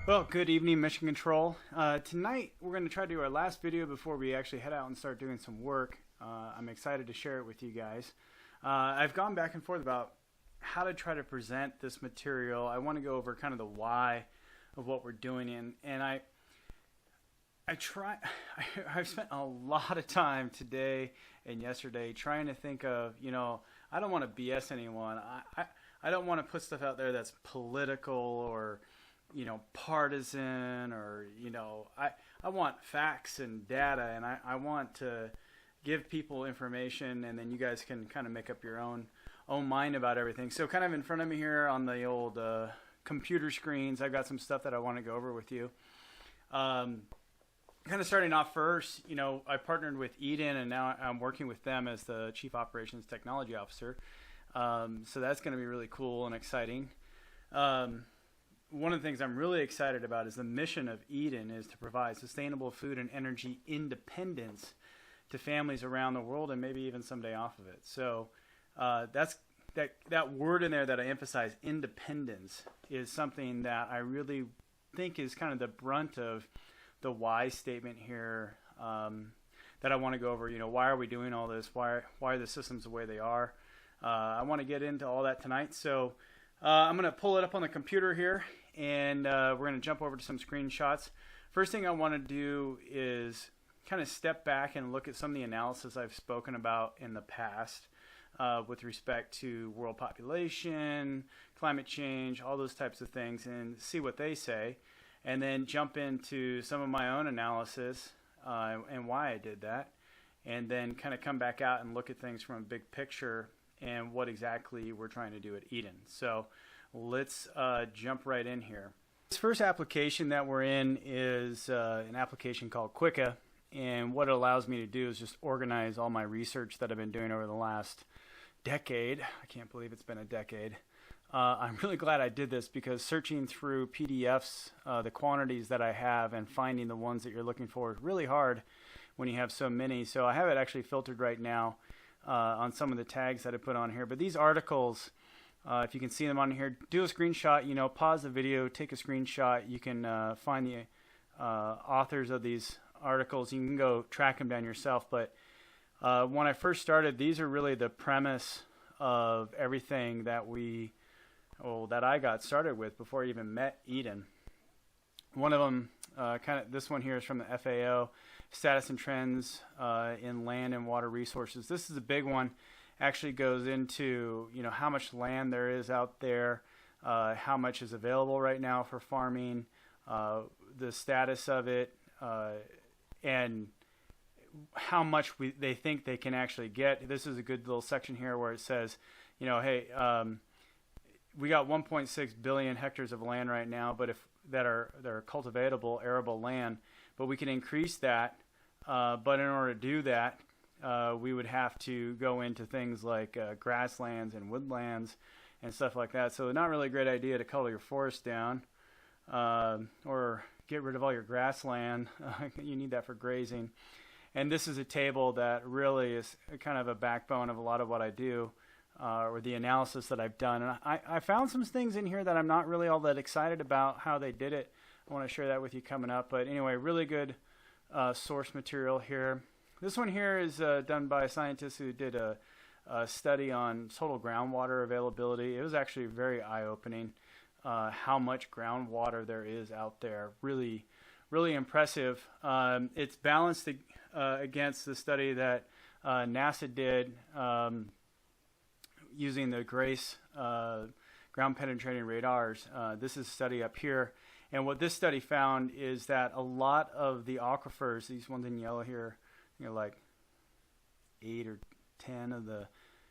Well, good evening, Mission Control. Tonight, we're going to try to do our last video before we actually head out and start doing some work. I'm excited to share it with you guys. I've gone back and forth about how to try to present this material. I want to go over kind of the why of what we're doing, and I've spent a lot of time today and yesterday trying to think of, I don't want to BS anyone. I don't want to put stuff out there that's political or partisan, or I want facts and data, and I want to give people information, and then you guys can kind of make up your own mind about everything. So kind of in front of me here on the old computer screens, I've got some stuff that I want to go over with you. Kind of starting off first, I partnered with Eden, and now I'm working with them as the Chief Operations Technology Officer. So that's going to be really cool and exciting. One of the things I'm really excited about is the mission of Eden is to provide sustainable food and energy independence to families around the world, and maybe even someday off of it. So that's that word in there that I emphasize, independence, is something that I really think is kind of the brunt of the why statement here, that I want to go over. Why are we doing all this? Why are the systems the way they are? I want to get into all that tonight. So I'm going to pull it up on the computer here, and we're going to jump over to some screenshots. First thing I want to do is kind of step back and look at some of the analysis I've spoken about in the past with respect to world population, climate change, all those types of things, and see what they say, and then jump into some of my own analysis and why I did that, and then kind of come back out and look at things from a big picture and what exactly we're trying to do at Eden. So let's jump right in here. This first application that we're in is an application called Quicka, and what it allows me to do is just organize all my research that I've been doing over the last decade. I can't believe it's been a decade. I'm really glad I did this, because searching through PDFs, the quantities that I have, and finding the ones that you're looking for is really hard when you have so many. So I have it actually filtered right now on some of the tags that I put on here. But these articles, if you can see them on here, do a screenshot, pause the video, take a screenshot. You can find the authors of these articles. You can go track them down yourself. But when I first started, these are really the premise of everything that that I got started with before I even met Eden. One of them, this one here, is from the FAO, Status and Trends in Land and Water Resources. This is a big one. Actually goes into how much land there is out there, how much is available right now for farming, the status of it, and how much they think they can actually get. This is a good little section here where it says, hey, we got 1.6 billion hectares of land right now, but that are cultivatable, arable land, but we can increase that. But in order to do that, we would have to go into things like grasslands and woodlands and stuff like that. So not really a great idea to cull your forest down or get rid of all your grassland. You need that for grazing. And this is a table that really is kind of a backbone of a lot of what I do, or the analysis that I've done. And I found some things in here that I'm not really all that excited about how they did it. I want to share that with you coming up. But anyway, really good source material here. This one here is done by a scientist who did a study on total groundwater availability. It was actually very eye-opening how much groundwater there is out there. Really, really impressive. It's balanced against the study that NASA did using the GRACE ground penetrating radars. This is a study up here. And what this study found is that a lot of the aquifers, these ones in yellow here, like 8 or 10 of the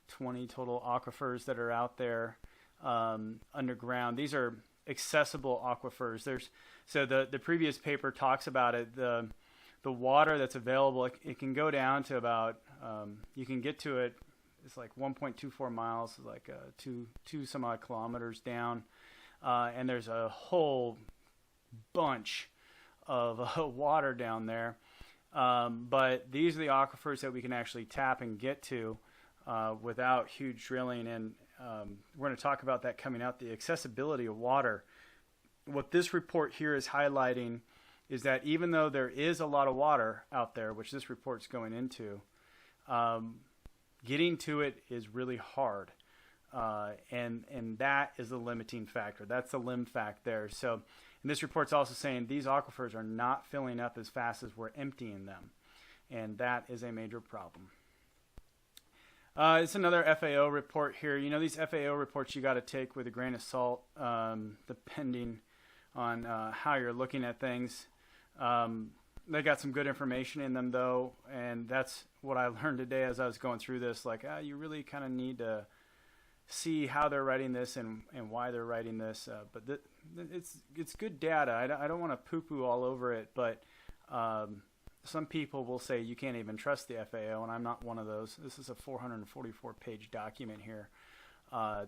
20 total aquifers that are out there underground, these are accessible aquifers. So the previous paper talks about it. The water that's available, it can go down to about, you can get to it, it's like 1.24 miles, like two some odd kilometers down. And there's a whole bunch of water down there. But these are the aquifers that we can actually tap and get to without huge drilling. And we're going to talk about that coming out. The accessibility of water what this report here is highlighting is that even though there is a lot of water out there, which this report's going into, getting to it is really hard. And that is the limiting factor. That's the lim fact there. So, and this report's also saying these aquifers are not filling up as fast as we're emptying them. And that is a major problem. It's another FAO report here. You know, these FAO reports you got to take with a grain of salt, depending on how you're looking at things. They got some good information in them, though, and that's what I learned today as I was going through this. Like, you really kind of need to see how they're writing this and why they're writing this. But it's good data. I don't want to poo-poo all over it, but some people will say you can't even trust the FAO, and I'm not one of those. This is a 444-page document here.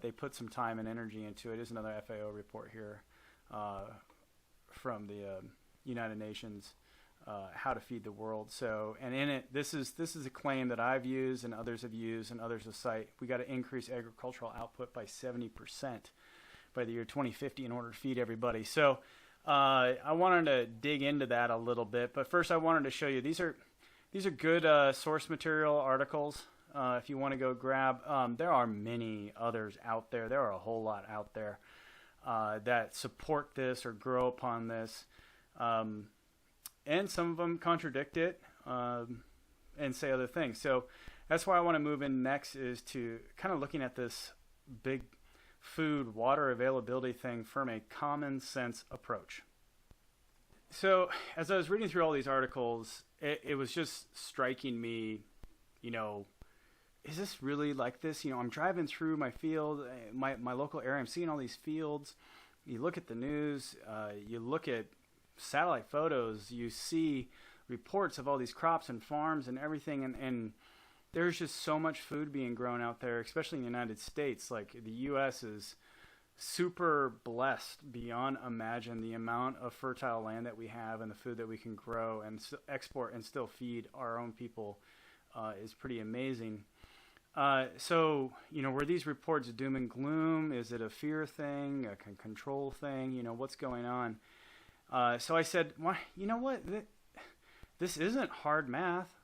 They put some time and energy into it. There's another FAO report here from the United Nations, how to feed the world. So, and in it, this is a claim that I've used and others have used and others have cited. We got to increase agricultural output by 70% by the year 2050 in order to feed everybody. So, I wanted to dig into that a little bit, but first I wanted to show you these are good source material articles. If you want to go grab, there are many others out there. There are a whole lot out there that support this or grow upon this. And some of them contradict it and say other things. So that's why I want to move in next, is to kind of looking at this big food, water availability thing from a common sense approach. So as I was reading through all these articles, it was just striking me, you know, is this really like this? You know, I'm driving through my field, my local area, I'm seeing all these fields. You look at the news, you look at satellite photos, you see reports of all these crops and farms and everything, and there's just so much food being grown out there, especially in the United States. Like, the U.S. is super blessed beyond imagine. The amount of fertile land that we have and the food that we can grow and export and still feed our own people is pretty amazing. So, you know, were these reports doom and gloom? Is it a fear thing, a control thing? You know, what's going on? So I said, well, you know what? This isn't hard math.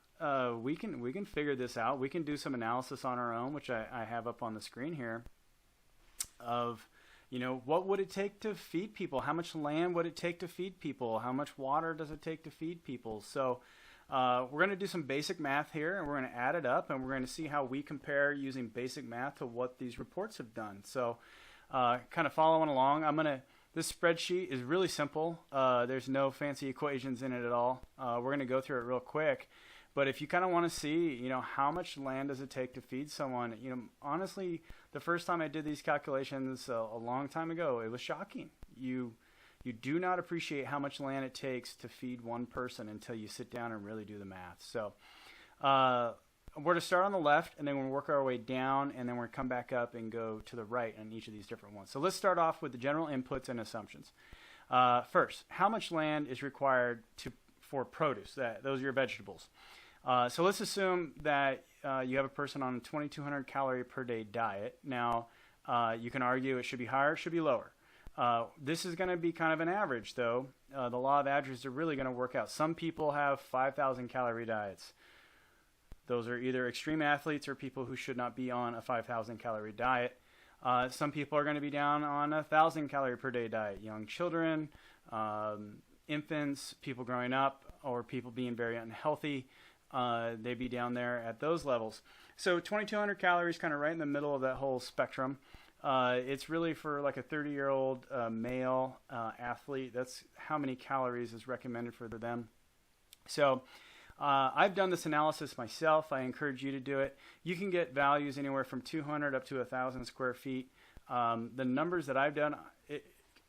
We can figure this out. We can do some analysis on our own, which I have up on the screen here, of, you know, what would it take to feed people? How much land would it take to feed people? How much water does it take to feed people? So we're going to do some basic math here, and we're going to add it up, and we're going to see how we compare using basic math to what these reports have done. So kind of following along, this spreadsheet is really simple. There's no fancy equations in it at all. We're going to go through it real quick. But if you kind of want to see, you know, how much land does it take to feed someone, you know, honestly, the first time I did these calculations a long time ago, it was shocking. You do not appreciate how much land it takes to feed one person until you sit down and really do the math. So we're going to start on the left, and then we're going to work our way down, and then we're going to come back up and go to the right on each of these different ones. So let's start off with the general inputs and assumptions. First, how much land is required for produce? Those are your vegetables. So let's assume that you have a person on a 2,200 calorie per day diet. Now, you can argue it should be higher, it should be lower. This is going to be kind of an average, though. The law of averages are really going to work out. Some people have 5,000 calorie diets. Those are either extreme athletes or people who should not be on a 5,000 calorie diet. Some people are going to be down on a 1,000 calorie per day diet. Young children, infants, people growing up, or people being very unhealthy. They'd be down there at those levels. So 2,200 calories, kind of right in the middle of that whole spectrum. It's really for like a 30-year-old male athlete. That's how many calories is recommended for them. So I've done this analysis myself. I encourage you to do it. You can get values anywhere from 200 up to 1,000 square feet. The numbers that I've done,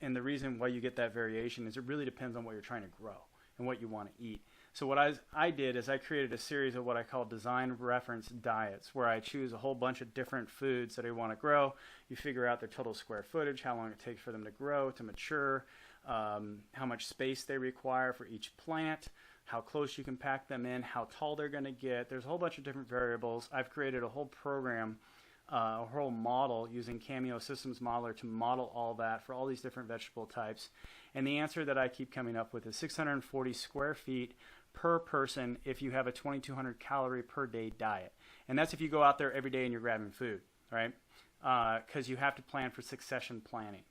and the reason why you get that variation is it really depends on what you're trying to grow and what you want to eat. So what I did is I created a series of what I call design reference diets, where I choose a whole bunch of different foods that I want to grow. You figure out their total square footage, how long it takes for them to grow, to mature, how much space they require for each plant, how close you can pack them in, how tall they're going to get. There's a whole bunch of different variables. I've created a whole program a whole model using Cameo Systems Modeler to model all that for all these different vegetable types. And the answer that I keep coming up with is 640 square feet per person if you have a 2,200 calorie per day diet. And that's if you go out there every day and you're grabbing food, right? Because you have to plan for succession planning.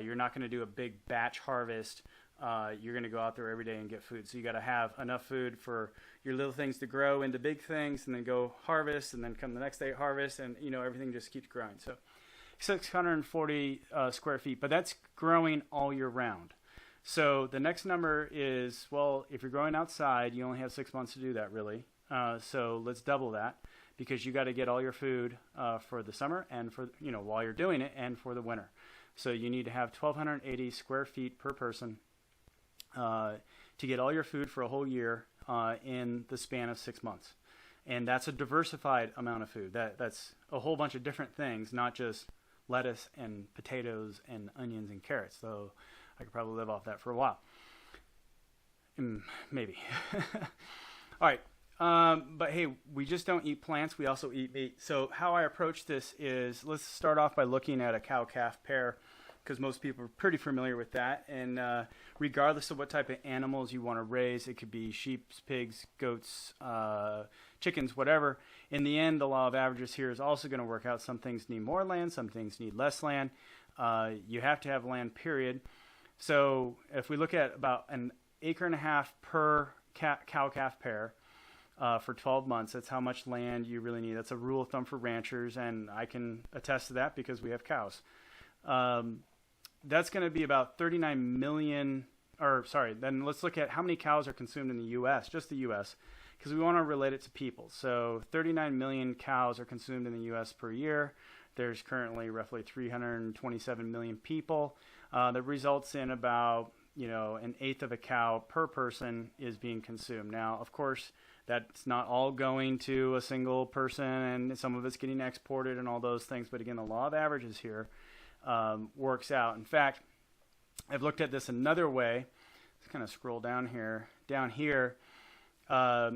You're not going to do a big batch harvest. You're going to go out there every day and get food. So you got to have enough food for your little things to grow into big things, and then go harvest, and then come the next day harvest, and everything just keeps growing. So 640 square feet, but that's growing all year round. So the next number is, well, if you're growing outside, you only have 6 months to do that, really. So let's double that, because you got to get all your food for the summer and for while you're doing it, and for the winter. So you need to have 1,280 square feet per person to get all your food for a whole year in the span of 6 months. And that's a diversified amount of food. That's a whole bunch of different things, not just lettuce and potatoes and onions and carrots. So I could probably live off that for a while. Maybe. All right. But hey, we just don't eat plants. We also eat meat. So how I approach this is, let's start off by looking at a cow-calf pair, because most people are pretty familiar with that. And regardless of what type of animals you want to raise, it could be sheep, pigs, goats, chickens, whatever. In the end, the law of averages here is also going to work out. Some things need more land, some things need less land. You have to have land, period. So if we look at about an acre and a half per cow-calf pair for 12 months, that's how much land you really need. That's a rule of thumb for ranchers, and I can attest to that because we have cows. That's going to be about 39 million, then let's look at how many cows are consumed in the U.S., just the U.S., because we want to relate it to people. So 39 million cows are consumed in the U.S. per year. There's currently roughly 327 million people. That results in about, an eighth of a cow per person is being consumed. Now, of course, that's not all going to a single person, and some of it's getting exported and all those things. But again, the law of averages here works out. In fact, I've looked at this another way. Let's kind of scroll down here. Down here, a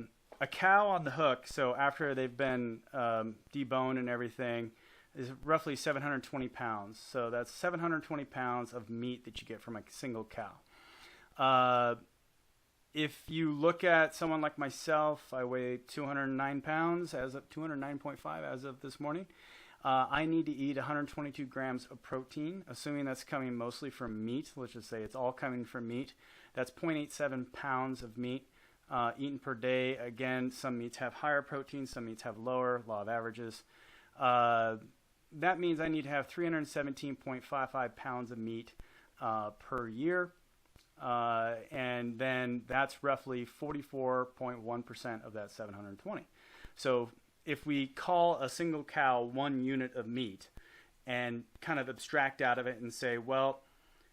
cow on the hook, so after they've been deboned and everything, is roughly 720 pounds. So that's 720 pounds of meat that you get from a single cow. If you look at someone like myself, I weigh 209 pounds, 209.5 as of this morning. I need to eat 122 grams of protein, assuming that's coming mostly from meat. Let's just say it's all coming from meat. That's 0.87 pounds of meat eaten per day. Again, some meats have higher protein, some meats have lower, law of averages. That means I need to have 317.55 pounds of meat per year. And then that's roughly 44.1% of that 720. So if we call a single cow 1 unit of meat and kind of abstract out of it and say, well,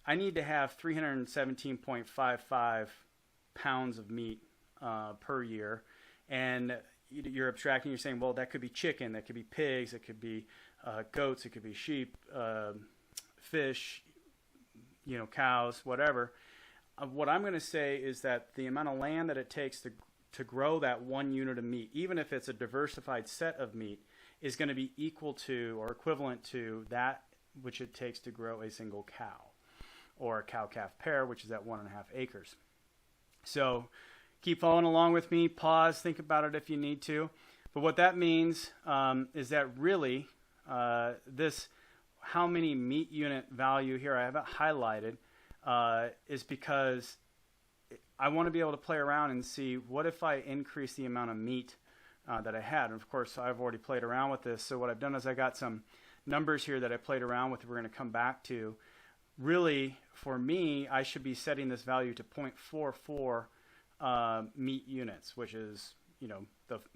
I need to have 317.55 pounds of meat per year, and you're abstracting, you're saying, well, that could be chicken, that could be pigs, it could be goats, it could be sheep, fish, cows, whatever. What I'm going to say is that the amount of land that it takes to grow that 1 unit of meat, even if it's a diversified set of meat, is going to be equal to or equivalent to that which it takes to grow a single cow, or a cow-calf pair, which is at 1.5 acres. So keep following along with me. Pause, think about it if you need to. But what that means is that really this how many meat unit value here I have it highlighted is because I want to be able to play around and see what if I increase the amount of meat that I had. And of course, I've already played around with this. So what I've done is I got some numbers here that I played around with. We're going to come back to. Really, for me, I should be setting this value to 0.44 meat units, which is,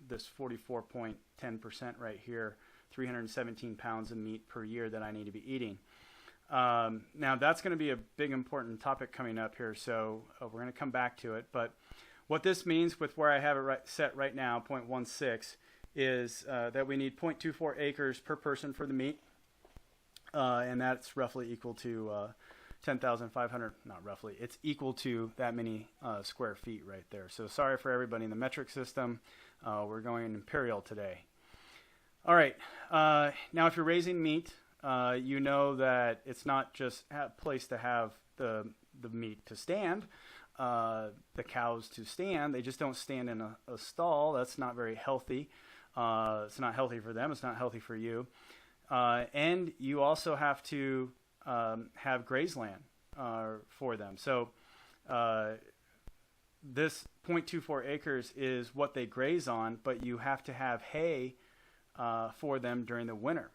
this 44.10% right here, 317 pounds of meat per year that I need to be eating. Now, that's going to be a big important topic coming up here, so we're going to come back to it. But what this means with where I have it set right now, 0.16, is that we need 0.24 acres per person for the meat, and that's roughly equal to 10,500, not roughly, it's equal to that many square feet right there. So sorry for everybody in the metric system. We're going imperial today. All right. Now, if you're raising meat, you know that it's not just a place to have the meat to stand, the cows to stand. They just don't stand in a stall. That's not very healthy. It's not healthy for them. It's not healthy for you. And you also have to have graze land for them. So this 0.24 acres is what they graze on, but you have to have hay for them during the winter.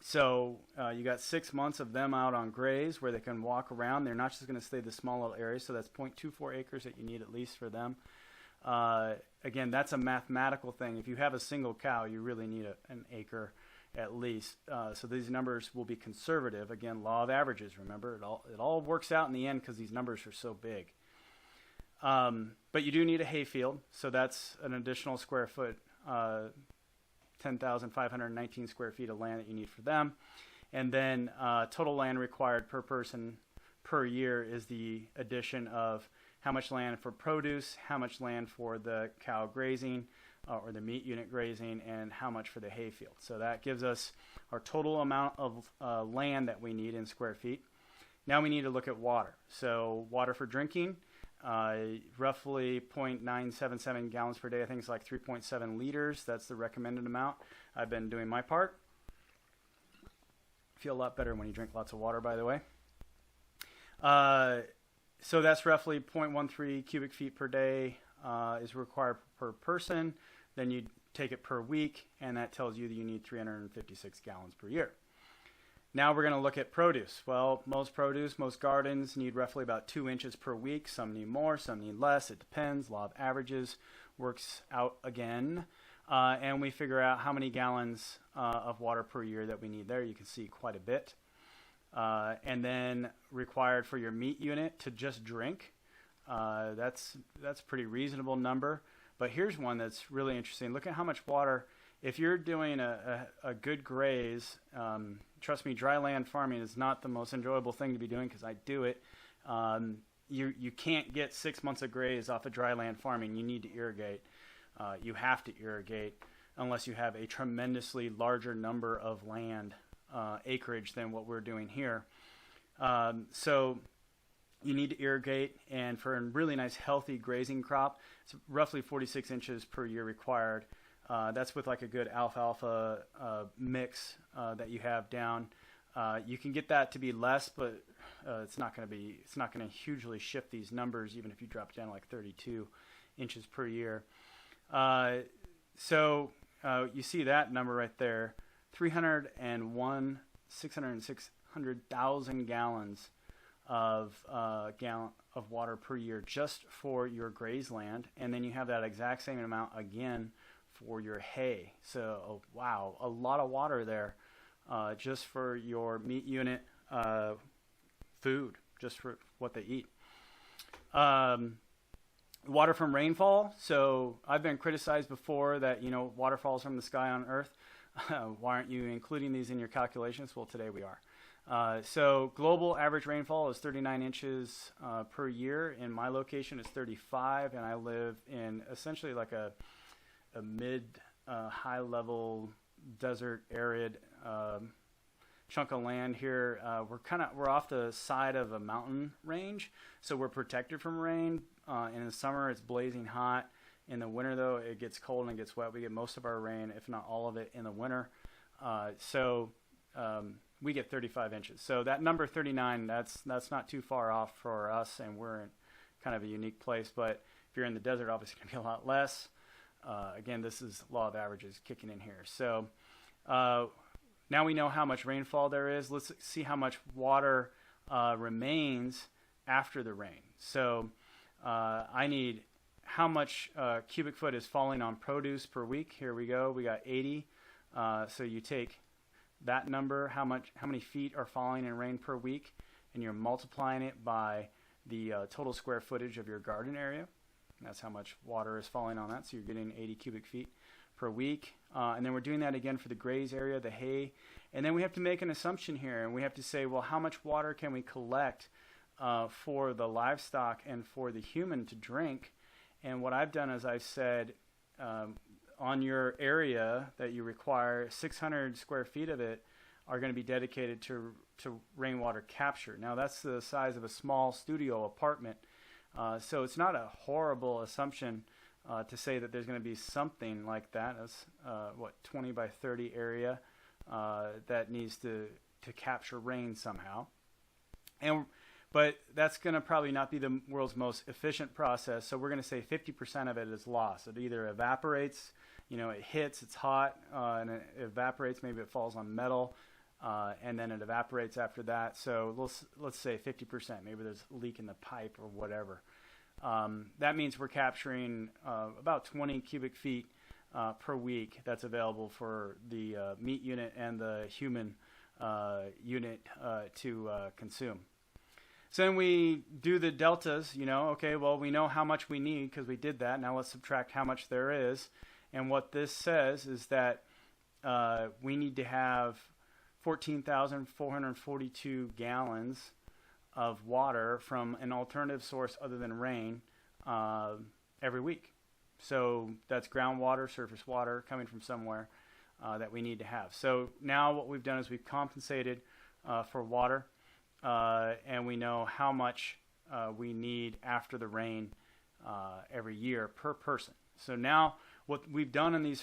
So you got 6 months of them out on graze where they can walk around. They're not just going to stay the small little area. So that's 0.24 acres that you need at least for them. Again, that's a mathematical thing. If you have a single cow, you really need an acre at least. So these numbers will be conservative. Again, law of averages. Remember, it all works out in the end because these numbers are so big. But you do need a hay field. So that's an additional square foot, 10,519 square feet of land that you need for them. And then total land required per person per year is the addition of how much land for produce, how much land for the cow grazing or the meat unit grazing, and how much for the hay field. So that gives us our total amount of land that we need in square feet. Now we need to look at water. So water for drinking, roughly 0.977 gallons per day. I think it's like 3.7 liters. That's the recommended amount. I've been doing my part. Feel a lot better when you drink lots of water, by the way. So that's roughly 0.13 cubic feet per day is required per person. Then you take it per week, and that tells you that you need 356 gallons per year. Now we're going to look at produce. Well, most gardens need roughly about 2 inches per week. Some need more, some need less. It depends. Law of averages works out again. And we figure out how many gallons of water per year that we need there. You can see quite a bit. And then required for your meat unit to just drink. That's a pretty reasonable number. But here's one that's really interesting. Look at how much water, if you're doing a good graze, trust me, dry land farming is not the most enjoyable thing to be doing because I do it. You can't get 6 months of graze off of dry land farming. You need to irrigate. You have to irrigate unless you have a tremendously larger number of land acreage than what we're doing here. So you need to irrigate, and for a really nice healthy grazing crop, it's roughly 46 inches per year required. That's with like a good alfalfa mix that you have down. You can get that to be less, but it's not going to hugely shift these numbers, even if you drop down to like 32 inches per year. So you see that number right there, 600,000 gallons of water per year just for your graze land, and then you have that exact same amount again for your hay. So wow, a lot of water there just for your meat unit food, just for what they eat. Water from rainfall. So I've been criticized before that, water falls from the sky on Earth. Why aren't you including these in your calculations? Well, today we are. So global average rainfall is 39 inches per year. In my location, it's 35, and I live in essentially like a mid high level desert arid chunk of land here. We're off the side of a mountain range, so we're protected from rain. In the summer, it's blazing hot. In the winter, though, it gets cold and it gets wet. We get most of our rain, if not all of it, in the winter. So we get 35 inches. So that number 39, that's not too far off for us, and we're in kind of a unique place. But if you're in the desert, obviously it's going to be a lot less. Again, this is law of averages kicking in here. So now we know how much rainfall there is. Let's see how much water remains after the rain. So I need how much cubic foot is falling on produce per week. Here we go. We got 80. So you take that number, how many feet are falling in rain per week, and you're multiplying it by the total square footage of your garden area. That's how much water is falling on that. So you're getting 80 cubic feet per week. And then we're doing that again for the graze area, the hay. And then we have to make an assumption here, and we have to say, well, how much water can we collect for the livestock and for the human to drink? And what I've done is I've said on your area that you require, 600 square feet of it are going to be dedicated to rainwater capture. Now that's the size of a small studio apartment, so it's not a horrible assumption to say that there's going to be something like that. That's 20 by 30 area that needs to capture rain somehow. But that's going to probably not be the world's most efficient process. So we're going to say 50% of it is lost. It either evaporates, it hits, it's hot, and it evaporates. Maybe it falls on metal, and then it evaporates after that. So let's say 50%. Maybe there's a leak in the pipe or whatever. That means we're capturing about 20 cubic feet per week. That's available for the meat unit and the human unit to consume. So then we do the deltas, okay, well, we know how much we need because we did that. Now let's subtract how much there is. And what this says is that we need to have 14,442 gallons of water from an alternative source other than rain every week. So that's groundwater, surface water coming from somewhere that we need to have. So now what we've done is we've compensated for water. And we know how much we need after the rain every year per person. So now what we've done in these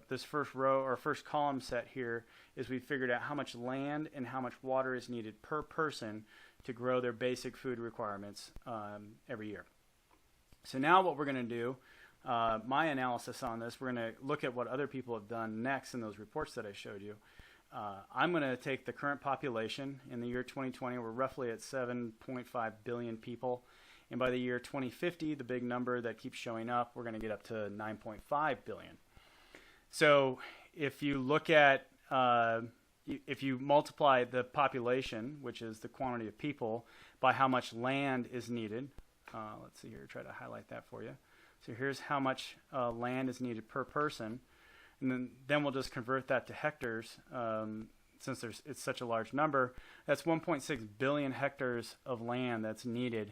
this first row or first column set here is we've figured out how much land and how much water is needed per person to grow their basic food requirements every year. So now what we're going to do, my analysis on this, we're going to look at what other people have done next in those reports that I showed you. I'm going to take the current population. In the year 2020, we're roughly at 7.5 billion people. And by the year 2050, the big number that keeps showing up, we're going to get up to 9.5 billion. So if you look at, if you multiply the population, which is the quantity of people, by how much land is needed, let's see here, try to highlight that for you. So here's how much land is needed per person. And then we'll just convert that to hectares since it's such a large number. That's 1.6 billion hectares of land that's needed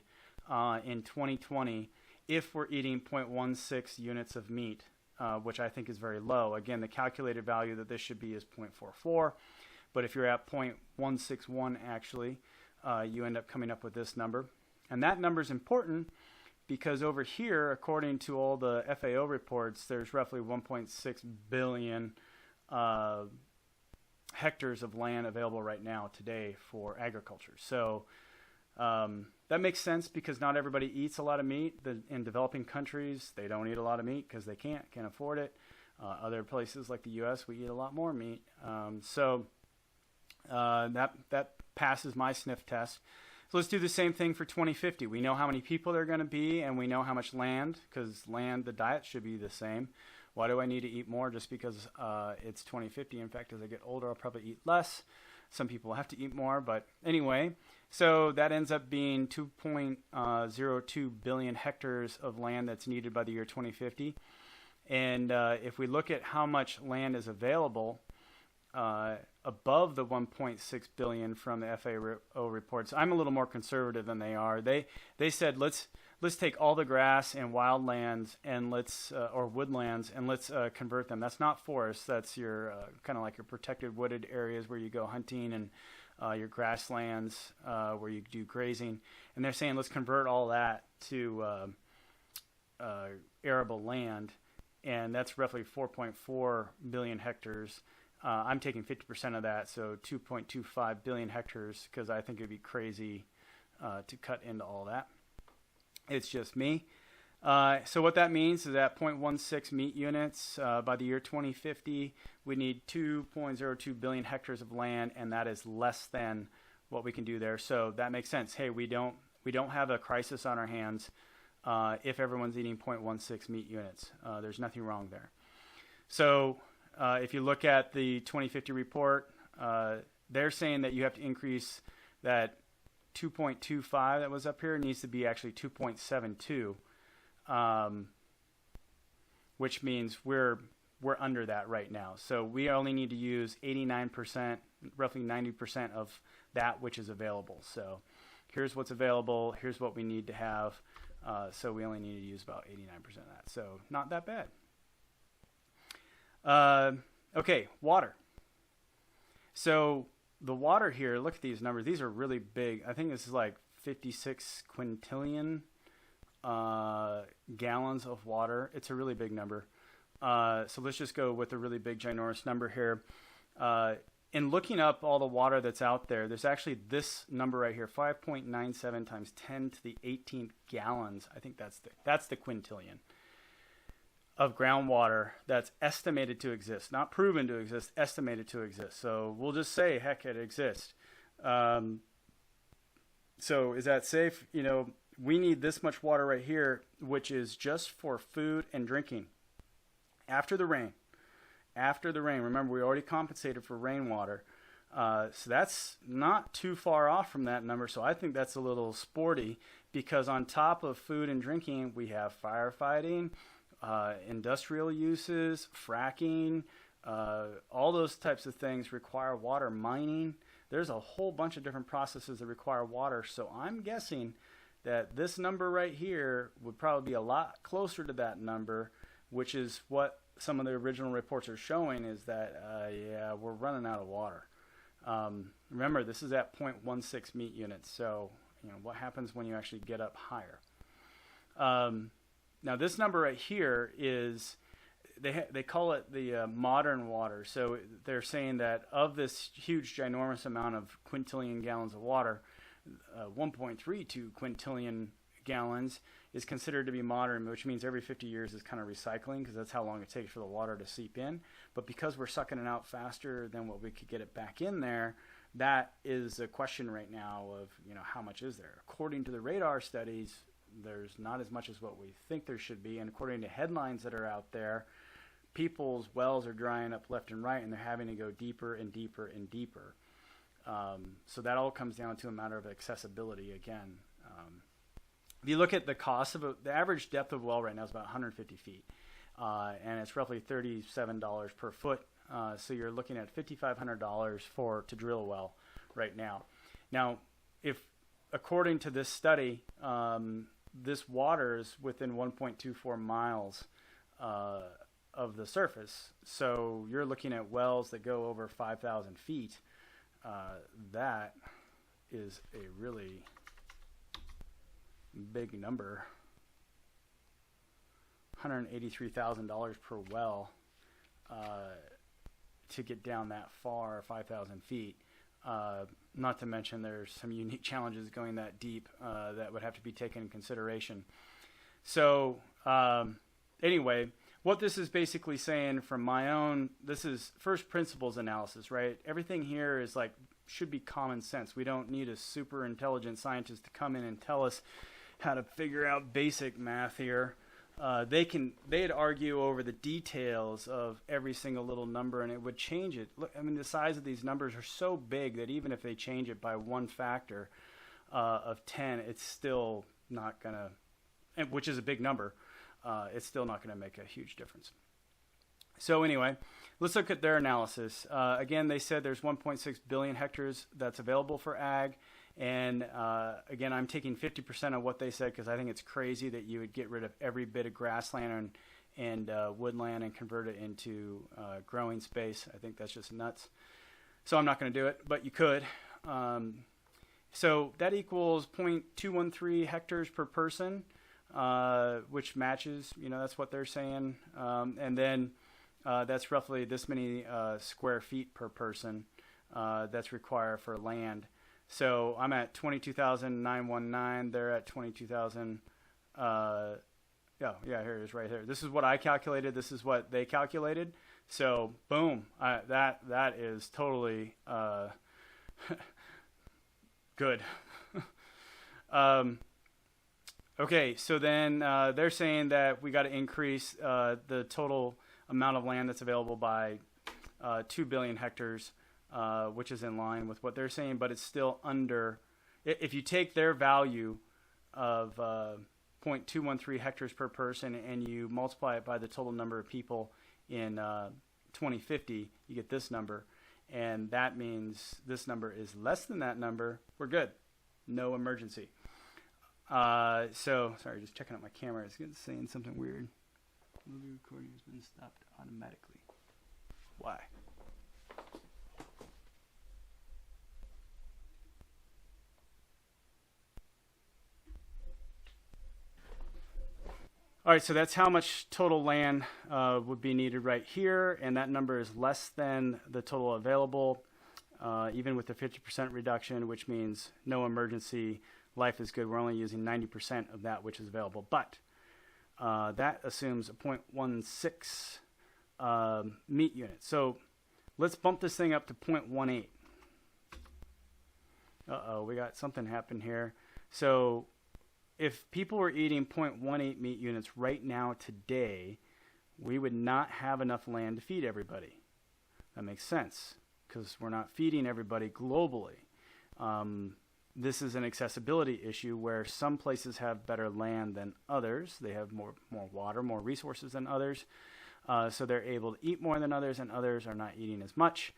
in 2020 if we're eating 0.16 units of meat, which I think is very low. Again, the calculated value that this should be is 0.44. But if you're at 0.161 actually, you end up coming up with this number. And that number is important because over here, according to all the FAO reports, there's roughly 1.6 billion hectares of land available right now today for agriculture. So that makes sense because not everybody eats a lot of meat. In developing countries, they don't eat a lot of meat because they can't afford it. Other places like the U.S., we eat a lot more meat. So that passes my sniff test. So let's do the same thing for 2050. We know how many people there are going to be, and we know how much land, because the diet should be the same. Why do I need to eat more? Just because it's 2050. In fact, as I get older, I'll probably eat less. Some people have to eat more, but anyway. So that ends up being 2.02 billion hectares of land that's needed by the year 2050. And if we look at how much land is available, above the 1.6 billion from the FAO reports. I'm a little more conservative than they are. They said let's take all the grass and wildlands and or woodlands and let's convert them. That's not forests. That's your kind of like your protected wooded areas where you go hunting and your grasslands where you do grazing. And they're saying let's convert all that to arable land, and that's roughly 4.4 billion hectares. I'm taking 50% of that, so 2.25 billion hectares, because I think it'd be crazy to cut into all that. It's just me. So what that means is that 0.16 meat units by the year 2050, we need 2.02 billion hectares of land, and that is less than what we can do there. So that makes sense. Hey, we don't have a crisis on our hands if everyone's eating 0.16 meat units. There's nothing wrong there. So if you look at the 2050 report, they're saying that you have to increase that 2.25 that was up here. It needs to be actually 2.72, which means we're under that right now. So we only need to use 89%, roughly 90% of that which is available. So here's what's available. Here's what we need to have. So we only need to use about 89% of that. So not that bad. Okay, water. So the water here, look at these numbers. These are really big. I think this is like 56 quintillion gallons of water. It's a really big number. So let's just go with a really big, ginormous number here. In looking up all the water that's out there, there's actually this number right here, 5.97 times 10 to the 18th gallons. I think that's the quintillion of groundwater that's estimated to exist, not proven to exist, estimated to exist. So we'll just say, heck, it exists. So is that safe? You know, we need this much water right here, which is just for food and drinking. After the rain, remember we already compensated for rainwater. So that's not too far off from that number. So I think that's a little sporty, because on top of food and drinking, we have firefighting, industrial uses, fracking, all those types of things require water. Mining, there's a whole bunch of different processes that require water. So I'm guessing that this number right here would probably be a lot closer to that number, which is what some of the original reports are showing, is that, yeah, we're running out of water. Remember, this is at 0.16 meat units. So, you know, what happens when you actually get up higher? Now, this number right here is, they call it the modern water. So they're saying that of this huge, ginormous amount of quintillion gallons of water, 1.32 quintillion gallons is considered to be modern, which means every 50 years is kind of recycling, because that's how long it takes for the water to seep in. But because we're sucking it out faster than what we could get it back in there, that is a question right now of, you know, how much is there? According to the radar studies, there's not as much as what we think there should be. And according to headlines that are out there, people's wells are drying up left and right, and they're having to go deeper and deeper and deeper. So that all comes down to a matter of accessibility again. If you look at the cost of the average depth of well right now is about 150 feet, and it's roughly $37 per foot. So you're looking at $5,500 to drill a well right now. Now, if according to this study, this water is within 1.24 miles of the surface, so you're looking at wells that go over 5,000 feet. That is a really big number. $183,000 per well to get down that far, 5,000 feet. Not to mention there's some unique challenges going that deep that would have to be taken in consideration. So anyway, what this is basically saying from my own, this is first principles analysis, right? Everything here is like, should be common sense. We don't need a super intelligent scientist to come in and tell us how to figure out basic math here. They'd argue over the details of every single little number, and it would change it. Look, I mean, the size of these numbers are so big that even if they change it by one factor of 10, it's still not gonna, which is a big number, it's still not gonna make a huge difference. So anyway, let's look at their analysis. Again, they said there's 1.6 billion hectares that's available for ag. And again, I'm taking 50% of what they said, because I think it's crazy that you would get rid of every bit of grassland and woodland and convert it into growing space. I think that's just nuts. So I'm not going to do it, but you could. So that equals 0.213 hectares per person, which matches, you know, that's what they're saying. And then that's roughly this many square feet per person that's required for land. So I'm at 22,919. They're at 22,000. Yeah, here it is right here. This is what I calculated. This is what they calculated. So boom, that is totally good. Okay, so then they're saying that we got to increase the total amount of land that's available by 2 billion hectares. Which is in line with what they're saying, but it's still under. If you take their value of 0.213 hectares per person and you multiply it by the total number of people in 2050, you get this number. And that means this number is less than that number. We're good. No emergency. So, sorry, just checking out my camera. It's saying something weird. Movie recording has been stopped automatically. Why? All right, so that's how much total land would be needed right here, and that number is less than the total available, even with the 50% reduction, which means no emergency, life is good. We're only using 90% of that which is available, but that assumes a 0.16 meat unit. So let's bump this thing up to 0.18. Uh-oh, we got something happen here. So if people were eating 0.18 meat units right now today, we would not have enough land to feed everybody. That makes sense because we're not feeding everybody globally. This is an accessibility issue where some places have better land than others. They have more water, more resources than others. So they're able to eat more than others, and others are not eating as much.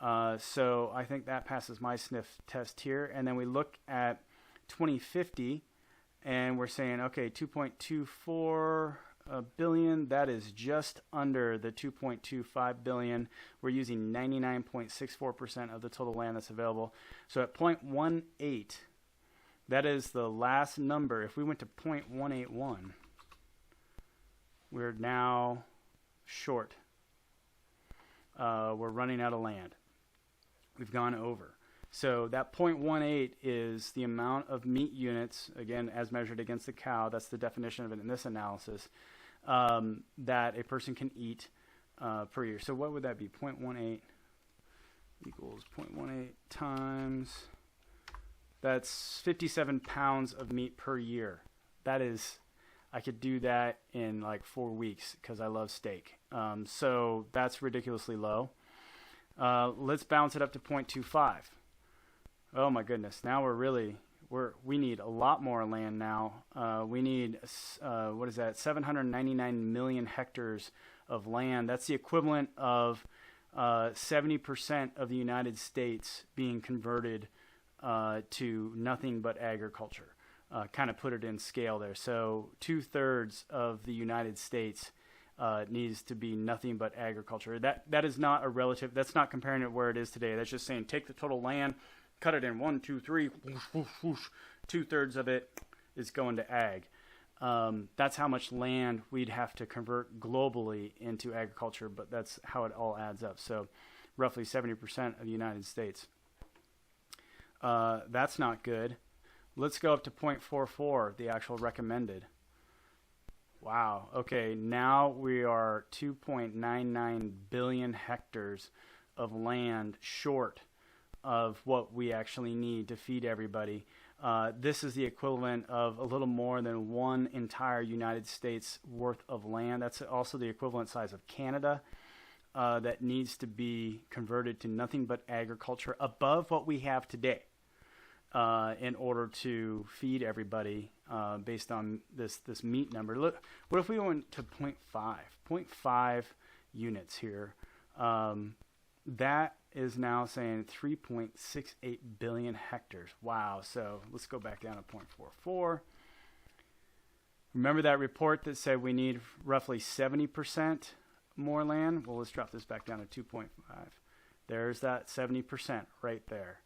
So I think that passes my sniff test here. And then we look at 2050. And we're saying, okay, 2.24 billion, that is just under the 2.25 billion. We're using 99.64% of the total land that's available. So at 0.18, that is the last number. If we went to 0.181, we're now short. We're running out of land. We've gone over. So that 0.18 is the amount of meat units, again, as measured against the cow. That's the definition of it in this analysis, that a person can eat per year. So what would that be? 0.18 equals 0.18 times, that's 57 pounds of meat per year. That is, I could do that in like 4 weeks because I love steak. So that's ridiculously low. Let's bounce it up to 0.25. Oh my goodness! Now we need a lot more land now. We need what is that? 799 million hectares of land. That's the equivalent of 70% of the United States being converted to nothing but agriculture. Kind of put it in scale there. So 2/3 of the United States needs to be nothing but agriculture. That is not a relative. That's not comparing it where it is today. That's just saying take the total land. Cut it in 1, 2, 3, whoosh, whoosh, whoosh. 2/3 of it is going to ag. That's how much land we'd have to convert globally into agriculture, but that's how it all adds up. So roughly 70% of the United States. That's not good. Let's go up to 0.44, the actual recommended. Wow. Okay, now we are 2.99 billion hectares of land short of what we actually need to feed everybody. This is the equivalent of a little more than one entire United States worth of land. That's also the equivalent size of Canada that needs to be converted to nothing but agriculture above what we have today in order to feed everybody based on this meat number. Look, what if we went to 0.5 units here? That is now saying 3.68 billion hectares. Wow. So let's go back down to 0.44. Remember that report that said we need roughly 70% more land? Well, let's drop this back down to 2.5. There's that 70% right there.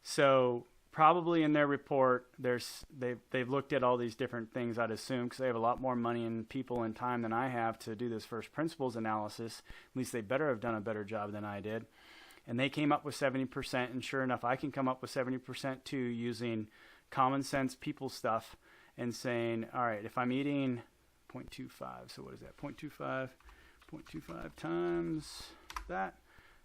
So probably in their report, they've looked at all these different things, I'd assume, because they have a lot more money and people and time than I have to do this first principles analysis. At least they better have done a better job than I did. And they came up with 70%, and sure enough, I can come up with 70% too using common sense people stuff and saying, all right, if I'm eating 0.25, so what is that? 0.25 times that.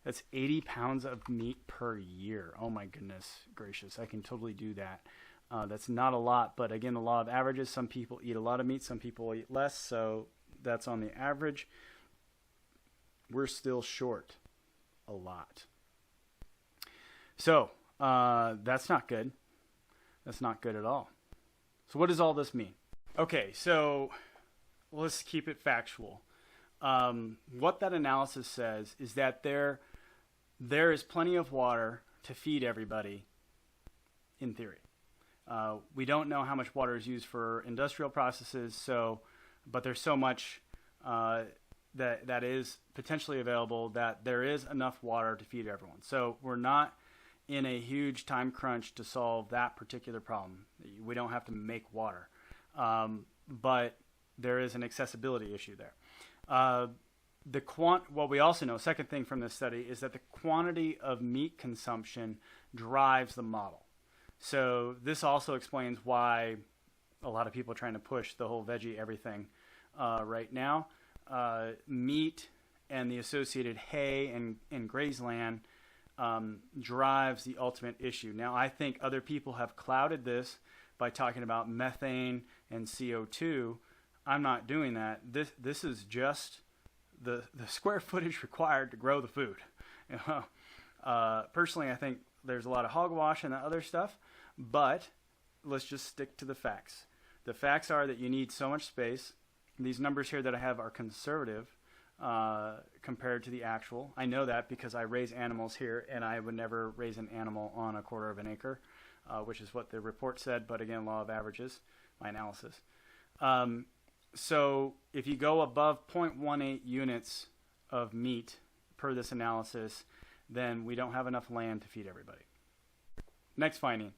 That's 80 pounds of meat per year. Oh my goodness gracious, I can totally do that. That's not a lot, but again, the law of averages, some people eat a lot of meat, some people eat less, so that's on the average. We're still short a lot. So that's not good. That's not good at all. So what does all this mean? Okay, so let's keep it factual. What that analysis says is that there is plenty of water to feed everybody in theory. We don't know how much water is used for industrial processes, but there's so much that is potentially available, that there is enough water to feed everyone. So we're not in a huge time crunch to solve that particular problem. We don't have to make water, but there is an accessibility issue there. What we also know, second thing from this study, is that the quantity of meat consumption drives the model. So this also explains why a lot of people are trying to push the whole veggie everything right now. Meat and the associated hay and grazeland drives the ultimate issue. Now, I think other people have clouded this by talking about methane and CO2. I'm not doing that. This is just the square footage required to grow the food. Personally, I think there's a lot of hogwash and that other stuff, but let's just stick to the facts. The facts are that you need so much space. These numbers here that I have are conservative compared to the actual. I know that because I raise animals here, and I would never raise an animal on a quarter of an acre, which is what the report said, but again, law of averages, my analysis. So if you go above 0.18 units of meat per this analysis, then we don't have enough land to feed everybody. Next finding.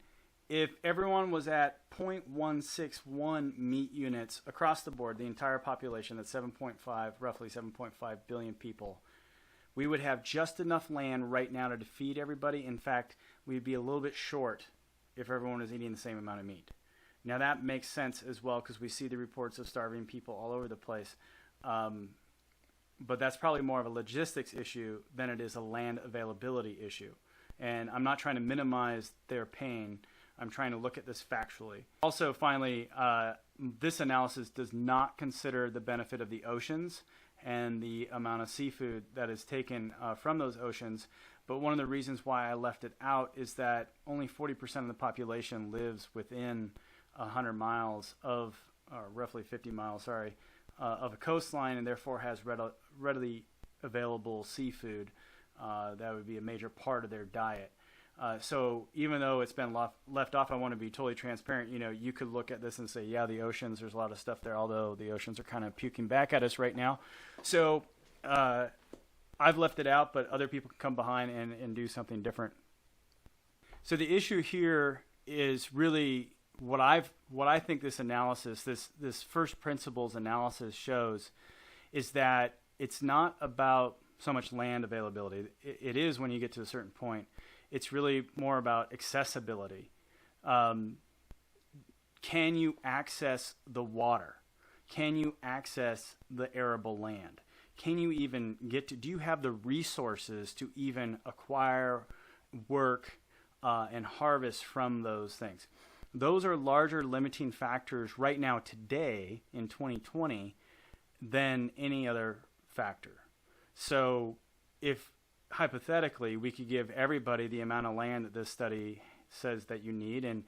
If everyone was at 0.161 meat units across the board, the entire population, that's roughly 7.5 billion people, we would have just enough land right now to feed everybody. In fact, we'd be a little bit short if everyone was eating the same amount of meat. Now that makes sense as well, because we see the reports of starving people all over the place. But that's probably more of a logistics issue than it is a land availability issue. And I'm not trying to minimize their pain. I'm trying to look at this factually. Also, finally, this analysis does not consider the benefit of the oceans and the amount of seafood that is taken from those oceans. But one of the reasons why I left it out is that only 40% of the population lives within 100 miles of, or roughly 50 miles, of a coastline, and therefore has readily available seafood. That would be a major part of their diet. So even though it's been left off, I want to be totally transparent. You could look at this and say, yeah, the oceans, there's a lot of stuff there, although the oceans are kind of puking back at us right now. So I've left it out, but other people can come behind and do something different. So the issue here is really what I think this analysis, this first principles analysis shows, is that it's not about so much land availability. It is when you get to a certain point. It's really more about accessibility. Can you access the water? Can you access the arable land? Can you even do you have the resources to even acquire, work, and harvest from those things? Those are larger limiting factors right now today in 2020 than any other factor. So if hypothetically we could give everybody the amount of land that this study says that you need, and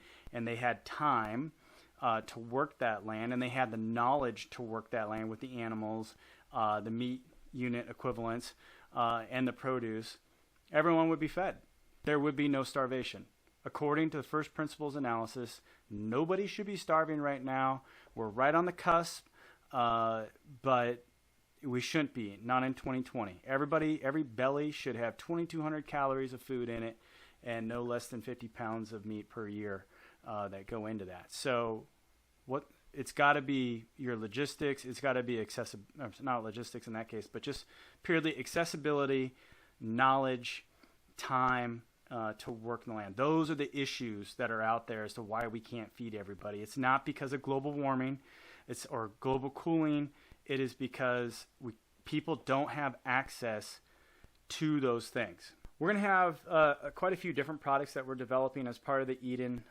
they had time to work that land, and they had the knowledge to work that land with the animals, the meat unit equivalents, and the produce, everyone would be fed. There would be no starvation. According to the first principles analysis, nobody should be starving right now. We're right on the cusp, but we shouldn't be, not in 2020. Every belly should have 2,200 calories of food in it and no less than 50 pounds of meat per year that go into that. So it's got to be your logistics. It's got to be not logistics in that case, but just purely accessibility, knowledge, time, to work in the land. Those are the issues that are out there as to why we can't feed everybody. It's not because of global warming or global cooling. It is because people don't have access to those things. We're going to have quite a few different products that we're developing as part of the Eden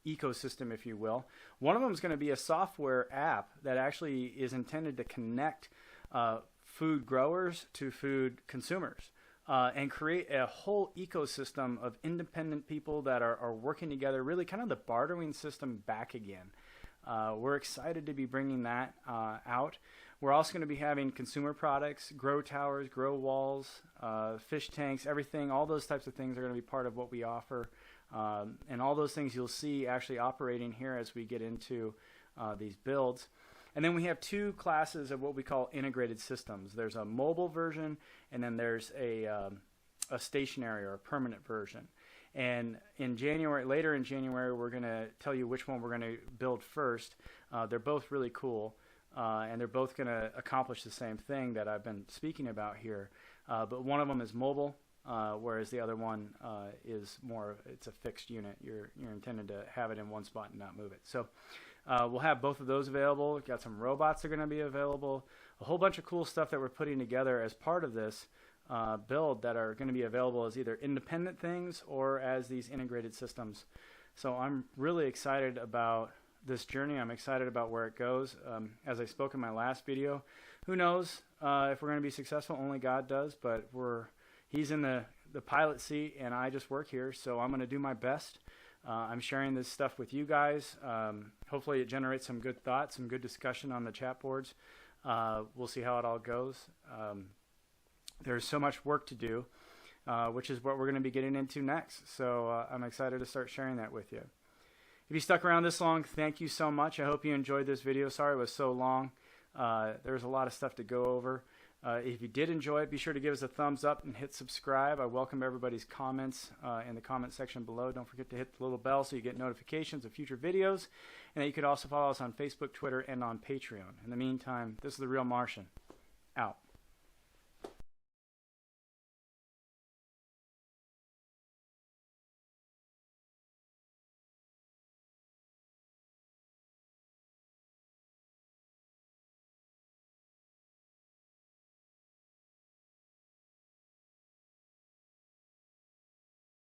ecosystem, if you will. One of them is going to be a software app that actually is intended to connect food growers to food consumers. And create a whole ecosystem of independent people that are working together, really kind of the bartering system back again. We're excited to be bringing that out. We're also going to be having consumer products, grow towers, grow walls, fish tanks, everything. All those types of things are going to be part of what we offer. And all those things you'll see actually operating here as we get into these builds. And then we have two classes of what we call integrated systems. There's a mobile version, and then there's a stationary or a permanent version. And in January, later in January, we're going to tell you which one we're going to build first. They're both really cool, and they're both going to accomplish the same thing that I've been speaking about here. But one of them is mobile, whereas the other one is more, it's a fixed unit. You're intended to have it in one spot and not move it. So we'll have both of those available. We've got some robots that are going to be available, a whole bunch of cool stuff that we're putting together as part of this build that are going to be available as either independent things or as these integrated systems. So I'm really excited about this journey. I'm excited about where it goes. As I spoke in my last video, who knows if we're going to be successful? Only God does, but he's in the pilot seat and I just work here, so I'm going to do my best. I'm sharing this stuff with you guys. Hopefully it generates some good thoughts, some good discussion on the chat boards. We'll see how it all goes. There's so much work to do, which is what we're going to be getting into next. So I'm excited to start sharing that with you. If you stuck around this long, thank you so much. I hope you enjoyed this video. Sorry it was so long. There's a lot of stuff to go over. If you did enjoy it, be sure to give us a thumbs up and hit subscribe. I welcome everybody's comments in the comment section below. Don't forget to hit the little bell so you get notifications of future videos. And that you could also follow us on Facebook, Twitter, and on Patreon. In the meantime, this is The Real Martian. Out.